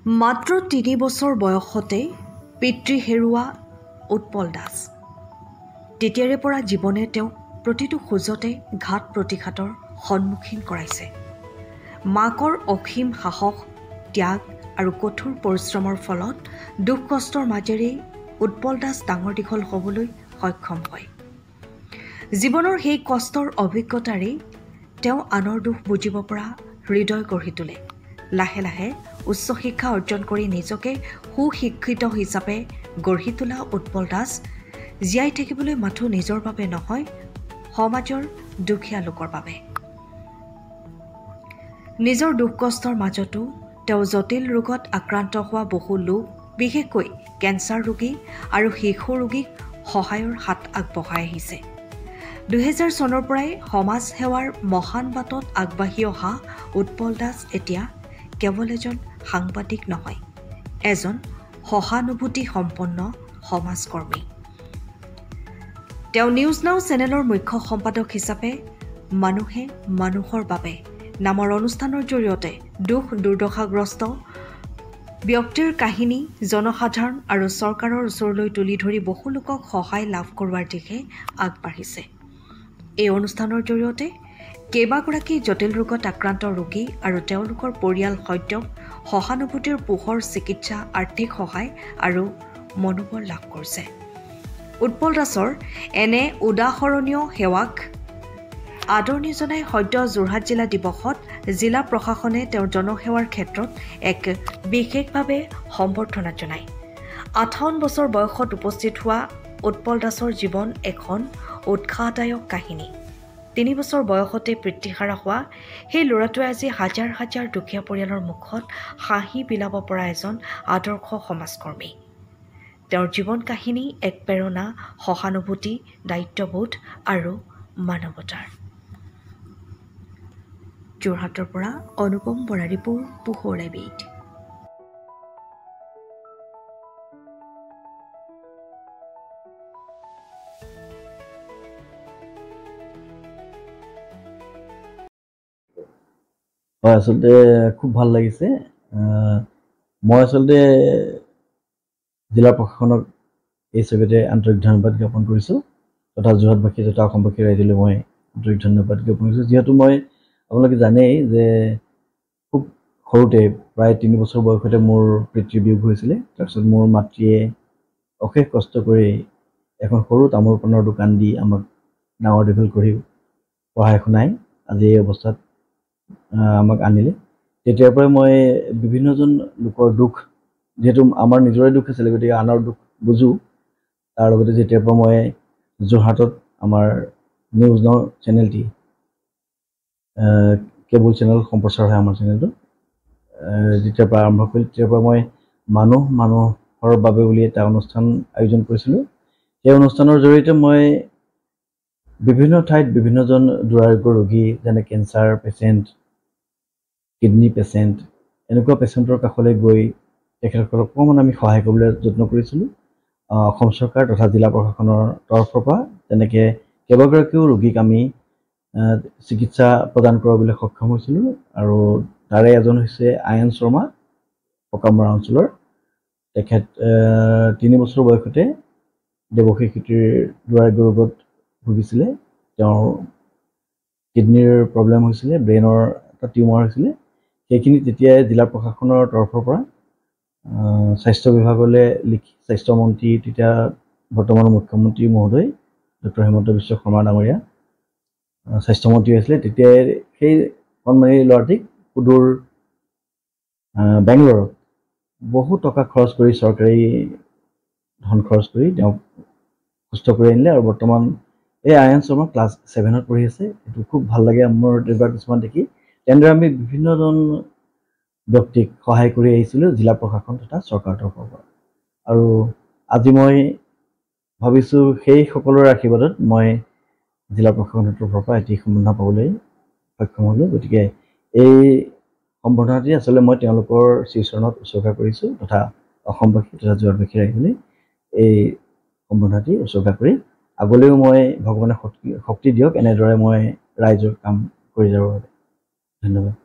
মাত্ৰ ৩ বছৰ বয়সতে পিতৃ হেৰুৱা উৎপল দাস। তেতিয়াৰে পৰা জীৱনে তেওঁক প্ৰতিটো খোজতে ঘাত প্ৰতিঘাতৰ সন্মুখীন কৰাইছে। মাকৰ অসীম সাহস, ত্যাগ আৰু কঠোৰ পৰিশ্ৰমৰ ফলত দুখ কষ্টৰ মাজেৰেই উৎপল দাস ডাঙৰ দীঘল হ'বলৈ সক্ষম হয়। জীৱনৰ সেই কষ্টৰ অভিজ্ঞতাৰেই তেওঁ আনৰ দুখ বুজিব পৰা হৃদয় গঢ়ি তোলে। লাহে লাহে উচ্চ শিক্ষা অৰ্জন কৰি নিজকে সুশিক্ষিত হিচাপে গঢ়ি তোলা উৎপল দাস জীয়াই থাকিবলৈ মাথো নিজৰ বাবে নহয়, সমাজৰ দুখীয়া লোকৰ বাবে। নিজৰ দুখ কষ্টৰ মাজতো তেওঁ জটিল ৰোগত আক্ৰান্ত হোৱা বহু লোক, বিশেষকৈ কেঞ্চাৰ ৰোগী আৰু শিশু ৰোগীক সহায়ৰ হাত আগবঢ়াই আহিছে। ২০০০ চনৰ পৰাই সমাজ সেৱাৰ মহান বাটত আগবাঢ়ি অহা উৎপল দাস এতিয়া কেৱল এজন সাংবাদিক নহয়, এজন সহানুভূতি সম্পন্ন সমাজকৰ্মী। তেওঁ নিউজ নাও চেনেলৰ মুখ্য সম্পাদক হিচাপে মানুহে মানুহৰ বাবে নামৰ অনুষ্ঠানৰ জৰিয়তে দুখ দুৰ্দশাগ্ৰস্ত ব্যক্তিৰ কাহিনী জনসাধাৰণ আৰু চৰকাৰৰ ওচৰলৈ তুলি ধৰি বহু লোকক সহায় লাভ কৰোৱাৰ দিশে আগবাঢ়িছে। এই অনুষ্ঠানৰ জৰিয়তে কেইবাগৰাকী জটিল ৰোগত আক্ৰান্ত ৰোগী আৰু তেওঁলোকৰ পৰিয়াল সৈত্যক সহানুভূতিৰ পোহৰ, চিকিৎসা, আৰ্থিক সহায় আৰু মনোবল লাভ কৰিছে। উৎপল দাসৰ এনে উদাহৰণীয় সেৱাক আদৰণি জনাই সদ্য যোৰহাট জিলা দিৱসত জিলা প্ৰশাসনে তেওঁৰ জনসেৱাৰ ক্ষেত্ৰত এক বিশেষভাৱে সম্বৰ্ধনা জনায়। ৫৮ বছৰ বয়সত উপস্থিত হোৱা উৎপল দাসৰ জীৱন এখন উৎসাহদায়ক কাহিনী। ৩ বছৰ বয়সতে পিতৃহাৰা হোৱা সেই ল'ৰাটোৱে আজি হাজাৰ হাজাৰ দুখীয়া পৰিয়ালৰ মুখত হাঁহি বিলাব পৰা এজন আদৰ্শ সমাজকৰ্মী। তেওঁৰ জীৱন কাহিনী এক প্ৰেৰণা, সহানুভূতি, দায়িত্ববোধ আৰু মানৱতাৰ। যোৰহাটৰ পৰা অনুপম বৰাৰীপুৰ, পোহৰ এবিধ। হয়, আচলতে খুব ভাল লাগিছে। মই আচলতে জিলা প্ৰশাসনক এই ছবিতে আন্তৰিক ধন্যবাদ জ্ঞাপন কৰিছোঁ তথা যোৰহাটবাসী তথা অসমবাসী ৰাইজলৈ মই আন্তৰিক ধন্যবাদ জ্ঞাপন কৰিছোঁ। যিহেতু মই আপোনালোকে জানেই যে খুব সৰুতে প্ৰায় ৩ বছৰ বয়সতে মোৰ পিতৃ বিয়োগ হৈছিলে। তাৰপিছত মোৰ মাতৃয়ে অশেষ কষ্ট কৰি এখন সৰু তামোল পাণৰ দোকান দি আমাক ডাঙৰ দীঘল কৰি পঢ়াই শুনাই আজি এই অৱস্থাত আমাক আনিলে। তেতিয়াৰ পৰাই মই বিভিন্নজন লোকৰ দুখ, যিহেতু আমাৰ নিজৰে দুখ আছিলে, গতিকে আনৰ দুখ বুজোঁ। তাৰ লগতে যেতিয়াৰ পৰা মই যোৰহাটত আমাৰ নিউজ নাও চেনেলটি কেবল চেনেল সম্প্ৰচাৰ হয় আমাৰ চেনেলটো, যেতিয়াৰ পৰা আৰম্ভ কৰিলোঁ তেতিয়াৰ পৰা মই মানুহৰ বাবে বুলি এটা অনুষ্ঠান আয়োজন কৰিছিলোঁ। সেই অনুষ্ঠানৰ জৰিয়তে মই বিভিন্ন ঠাইত বিভিন্নজন দুৰাৰোগ্য ৰোগী, যেনে কেঞ্চাৰ পেচেণ্ট, কিডনী পেচেণ্ট, এনেকুৱা পেচেণ্টৰ কাষলৈ গৈ তেখেতসকলক অকণমান আমি সহায় কৰিবলৈ যত্ন কৰিছিলোঁ। অসম চৰকাৰ তথা জিলা প্ৰশাসনৰ তৰফৰ পৰা তেনেকৈ কেইবাগৰাকীও ৰোগীক আমি চিকিৎসা প্ৰদান কৰাবলৈ সক্ষম হৈছিলোঁ। আৰু তাৰে এজন হৈছে আয়ন শৰ্মা, পকামৰা অঞ্চলৰ। তেখেত ৩ বছৰ বয়সতে দেৱশী খেতিৰ দুৰাৰোগ্য ৰোগত ভুগিছিলে। তেওঁৰ কিডনীৰ প্ৰব্লেম হৈছিলে, ব্ৰেইনৰ এটা টিউমাৰ হৈছিলে। সেইখিনি তেতিয়াই জিলা প্ৰশাসনৰ তৰফৰ পৰা স্বাস্থ্য বিভাগলৈ লিখি স্বাস্থ্যমন্ত্ৰী, তেতিয়া বৰ্তমানৰ মুখ্যমন্ত্ৰী মহোদয় ডক্টৰ হিমন্ত বিশ্ব শৰ্মা ডাঙৰীয়া স্বাস্থ্যমন্ত্ৰী হৈছিলে। তেতিয়াই সেই কণমানি ল'ৰাটিক সুদূৰ বেংগলোৰত বহু টকা খৰচ কৰি, চৰকাৰী ধন খৰচ কৰি তেওঁক সুস্থ কৰি আনিলে। আৰু বৰ্তমান এই আয়ন শৰ্মা ক্লাছ 7ত পঢ়ি আছে। এইটো খুব ভাল লাগে মোৰ তেনেকুৱা কিছুমান দেখি। তেনেদৰে আমি বিভিন্নজন ব্যক্তিক সহায় কৰি আহিছিলোঁ জিলা প্ৰশাসন তথা চৰকাৰৰ তৰফৰ পৰা। আৰু আজি মই ভাবিছোঁ সেই সকলোৰে আশীৰ্বাদত মই জিলা প্ৰশাসনৰ তৰফৰ পৰা এটি সম্বৰ্ধনা পাবলৈ সক্ষম হ'লোঁ। গতিকে এই সম্বৰ্ধনাটি আচলতে মই তেওঁলোকৰ শ্ৰীচৰণত উৎসৰ্গা কৰিছোঁ তথা অসমবাসী তথা যোৰহাটবাসী ৰাইজলৈ এই সম্বৰ্ধনাটি উৎসৰ্গা কৰি আগলৈও মই ভগৱানে শক্তি দিয়ক এনেদৰে মই ৰাইজৰ কাম কৰি যাবৰ বাবে। ধন্যবাদ।